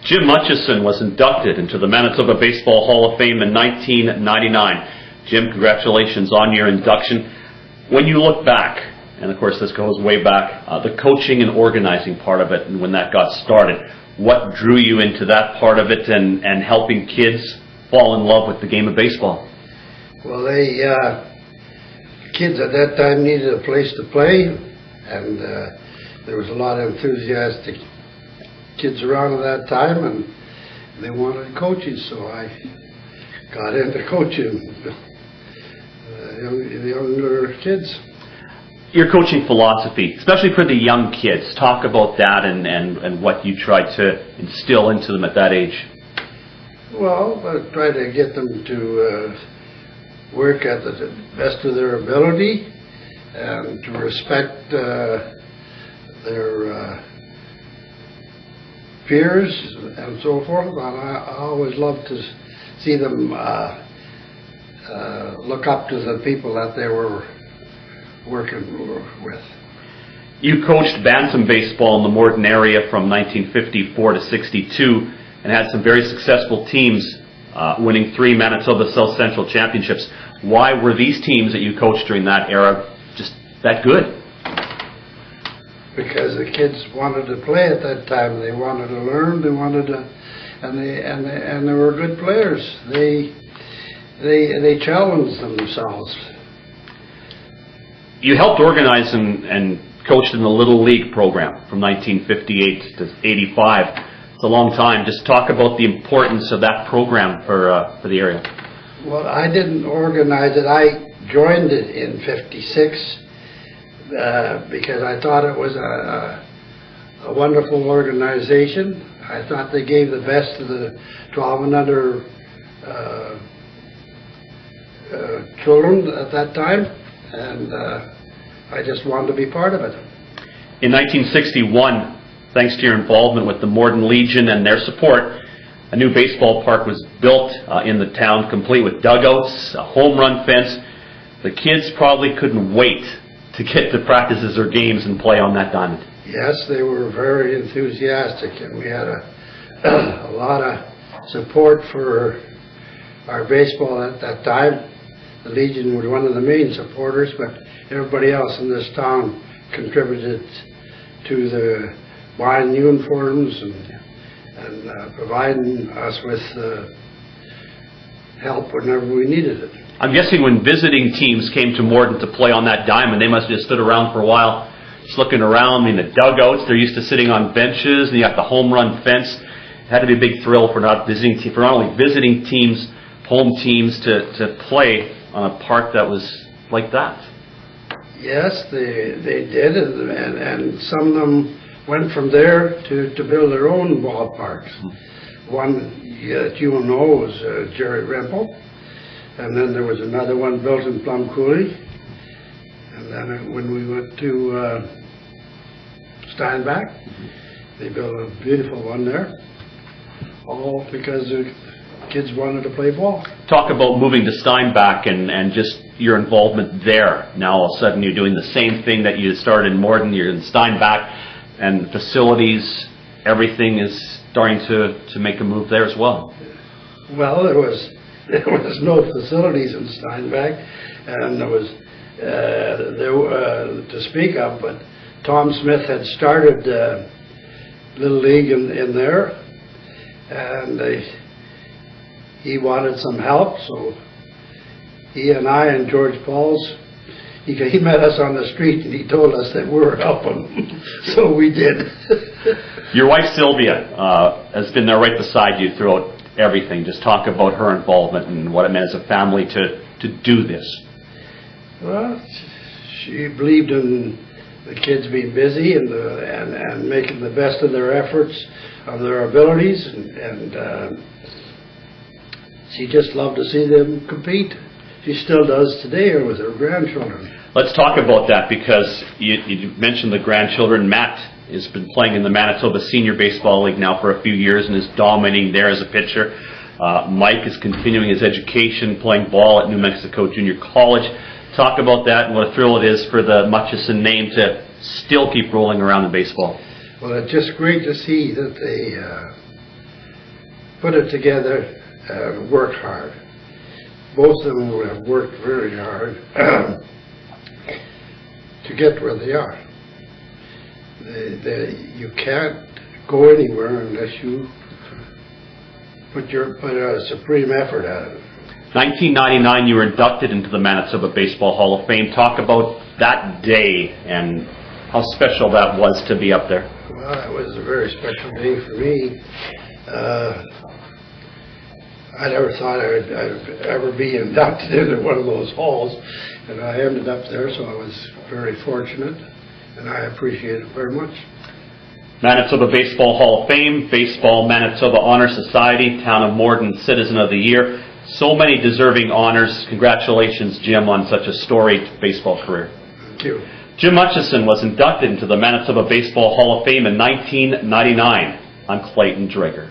Jim Mutcheson was inducted into the Manitoba Baseball Hall of Fame in 1999. Jim, congratulations on your induction. When you look back, and of course this goes way back, the coaching and organizing part of it and when that got started, what drew you into that part of it and helping kids fall in love with the game of baseball? Well, kids at that time needed a place to play, and there was a lot of enthusiastic kids around at that time, and they wanted coaches, so I got into coaching the younger kids. Your coaching philosophy, especially for the young kids, talk about that and what you tried to instill into them at that age. Well, I tried to get them to work at the best of their ability and to respect their peers and so forth. And I always loved to see them look up to the people that they were working with. You coached bantam baseball in the Morton area from 1954 to 62 and had some very successful teams, winning 3 Manitoba South Central championships. Why were these teams that you coached during that era just that good? Because the kids wanted to play at that time. They wanted to learn. They wanted to, and they were good players. They challenged themselves. You helped organize and coached in the Little League program from 1958 to 85. It's a long time. Just talk about the importance of that program for the area. Well, I didn't organize it. I joined it in '56 because I thought it was a wonderful organization. I thought they gave the best of the 12 and under children at that time, and I just wanted to be part of it. In 1961, thanks to your involvement with the Morton Legion and their support, a new baseball park was built in the town, complete with dugouts, a home run fence. The kids probably couldn't wait to get to practices or games and play on that diamond. Yes, they were very enthusiastic, and we had a lot of support for our baseball at that time. The Legion was one of the main supporters, but everybody else in this town contributed to the buying uniforms and providing us with help whenever we needed it. I'm guessing when visiting teams came to Morton to play on that diamond, they must have just stood around for a while, just looking around in the dugouts. They're used to sitting on benches, and you got the home run fence. It had to be a big thrill for not only visiting teams, home teams, to play on a park that was like that. Yes, they did, and some of them went from there to build their own ballparks. One that you know was Jerry Rempel, and then there was another one built in Plum Coulee, and then when we went to Steinbach, they built a beautiful one there, all because the kids wanted to play ball. Talk about moving to Steinbach and just your involvement there. Now all of a sudden you're doing the same thing that you started in Morton, you're in Steinbach, and facilities, everything is starting to make a move there as well. Well, there was no facilities in Steinbach, and there was to speak of, but Tom Smith had started Little League in there, and he wanted some help, so he and I and George Pauls, he met us on the street and he told us that we were helping, so we did. Your wife Sylvia has been there right beside you throughout everything. Just talk about her involvement and what it meant as a family to do this. Well, she believed in the kids being busy and making the best of their efforts, of their abilities, and she just loved to see them compete. She still does today with her grandchildren. Let's talk about that, because you mentioned the grandchildren. Matt has been playing in the Manitoba Senior Baseball League now for a few years and is dominating there as a pitcher. Mike is continuing his education, playing ball at New Mexico Junior College. Talk about that and what a thrill it is for the Mutcheson name to still keep rolling around in baseball. Well, it's just great to see that put it together and work hard. Both of them have worked very hard to get where they are. You can't go anywhere unless you put a supreme effort at it. 1999, you were inducted into the Manitoba Baseball Hall of Fame. Talk about that day and how special that was to be up there. Well, it was a very special day for me. I never thought I'd ever be inducted into one of those halls, and I ended up there, so I was very fortunate, and I appreciate it very much. Manitoba Baseball Hall of Fame, Baseball Manitoba Honor Society, Town of Morden Citizen of the Year. So many deserving honors. Congratulations, Jim, on such a storied baseball career. Thank you. Jim Mutcheson was inducted into the Manitoba Baseball Hall of Fame in 1999. I'm Clayton Drager.